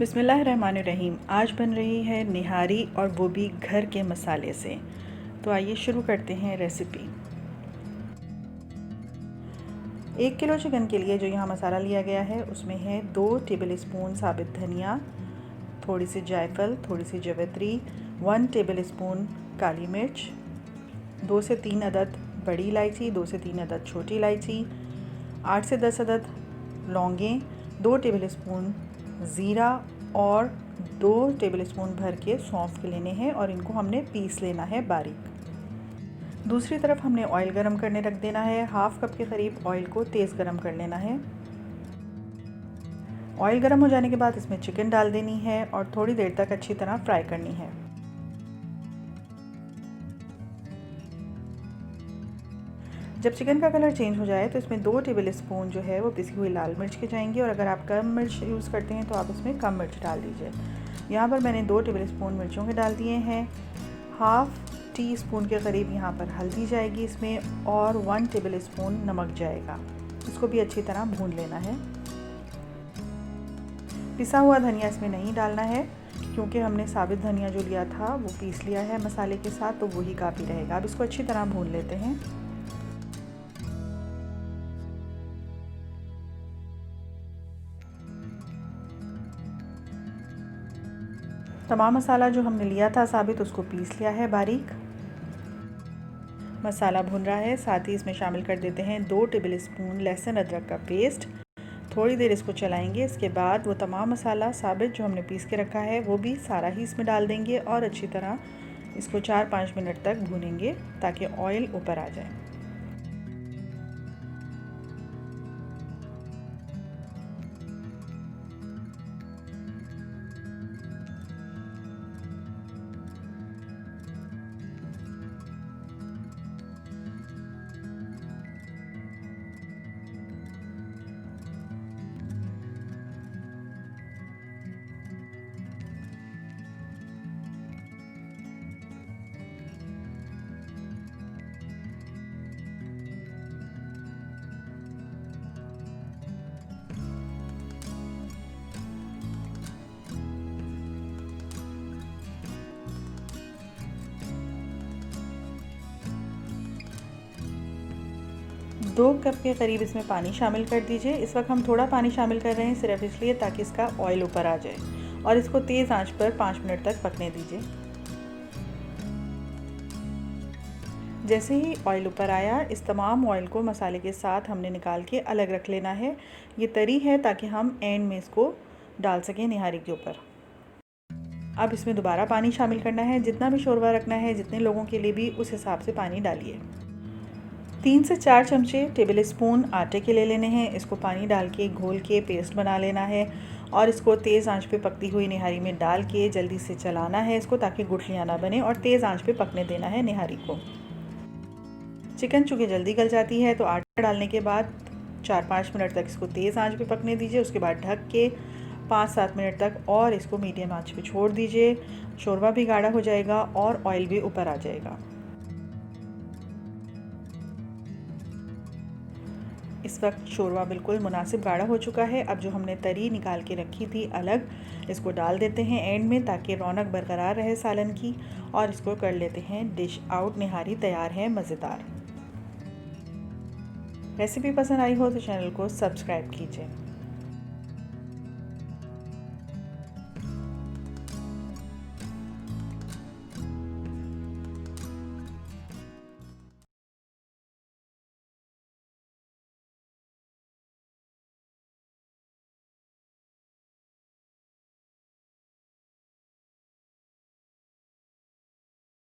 बिस्मिल्लाहिर्रहमानिर्रहीम। आज बन रही है निहारी और वो भी घर के मसाले से। तो आइए शुरू करते हैं रेसिपी। 1 किलो चिकन के लिए जो यहाँ मसाला लिया गया है उसमें है 2 टेबल स्पून साबित धनिया, थोड़ी सी जायफल, थोड़ी सी जवित्री, 1 टेबल स्पून काली मिर्च, 2 से 3 अदद बड़ी इलायची, 2 से 3 अदद छोटी इलायची, 8 से 10 अदद लौंगें, 2 टेबल स्पून ज़ीरा और 2 टेबल स्पून भर के सौंफ के लेने हैं और इनको हमने पीस लेना है बारीक। दूसरी तरफ हमने ऑयल गरम करने रख देना है। हाफ़ कप के करीब ऑयल को तेज़ गरम कर लेना है। ऑयल गरम हो जाने के बाद इसमें चिकन डाल देनी है और थोड़ी देर तक अच्छी तरह फ्राई करनी है। जब चिकन का कलर चेंज हो जाए तो इसमें 2 टेबल स्पून जो है वो पिसी हुई लाल मिर्च के जाएंगे और अगर आप कम मिर्च यूज़ करते हैं तो आप इसमें कम मिर्च डाल दीजिए। यहाँ पर मैंने 2 टेबल स्पून मिर्चों के डाल दिए हैं। हाफ़ टी स्पून के करीब यहाँ पर हल्दी जाएगी इसमें और 1 टेबल स्पून नमक जाएगा। इसको भी अच्छी तरह भून लेना है। पिसा हुआ धनिया इसमें नहीं डालना है क्योंकि हमने साबित धनिया जो लिया था वो पीस लिया है मसाले के साथ, तो वही काफ़ी रहेगा। अब इसको अच्छी तरह भून लेते हैं। तमाम मसाला जो हमने लिया था साबित उसको पीस लिया है बारीक। मसाला भुन रहा है, साथ ही इसमें शामिल कर देते हैं 2 टेबल स्पून लहसुन अदरक का पेस्ट। थोड़ी देर इसको चलाएंगे। इसके बाद वो तमाम मसाला साबित जो हमने पीस के रखा है वो भी सारा ही इसमें डाल देंगे और अच्छी तरह इसको 4-5 मिनट तक भूनेंगे ताकि ऑयल ऊपर आ जाए। दो कप के करीब इसमें पानी शामिल कर दीजिए। इस वक्त हम थोड़ा पानी शामिल कर रहे हैं सिर्फ इसलिए ताकि इसका ऑयल ऊपर आ जाए और इसको तेज़ आंच पर 5 मिनट तक पकने दीजिए। जैसे ही ऑयल ऊपर आया इस तमाम ऑयल को मसाले के साथ हमने निकाल के अलग रख लेना है। ये तरी है ताकि हम एंड में इसको डाल सकें निहारी के ऊपर। अब इसमें दोबारा पानी शामिल करना है। जितना भी शोरबा रखना है, जितने लोगों के लिए भी उस हिसाब से पानी डालिए। 3 से 4 चमचे टेबल स्पून आटे के ले लेने हैं। इसको पानी डाल के घोल के पेस्ट बना लेना है और इसको तेज़ आंच पे पकती हुई निहारी में डाल के जल्दी से चलाना है इसको ताकि गुठलियाँ ना बने और तेज़ आंच पे पकने देना है निहारी को। चिकन चूँकि जल्दी गल जाती है तो आटा डालने के बाद 4-5 मिनट तक इसको तेज़ आंच पे पकने दीजिए। उसके बाद ढक के 5-7 मिनट तक और इसको मीडियम आंच पे छोड़ दीजिए। शोरबा भी गाढ़ा हो जाएगा और ऑयल भी ऊपर आ जाएगा। इस वक्त शोरबा बिल्कुल मुनासिब गाढ़ा हो चुका है। अब जो हमने तरी निकाल के रखी थी अलग, इसको डाल देते हैं एंड में ताकि रौनक बरकरार रहे सालन की और इसको कर लेते हैं डिश आउट। निहारी तैयार है मज़ेदार। रेसिपी पसंद आई हो तो चैनल को सब्सक्राइब कीजिए।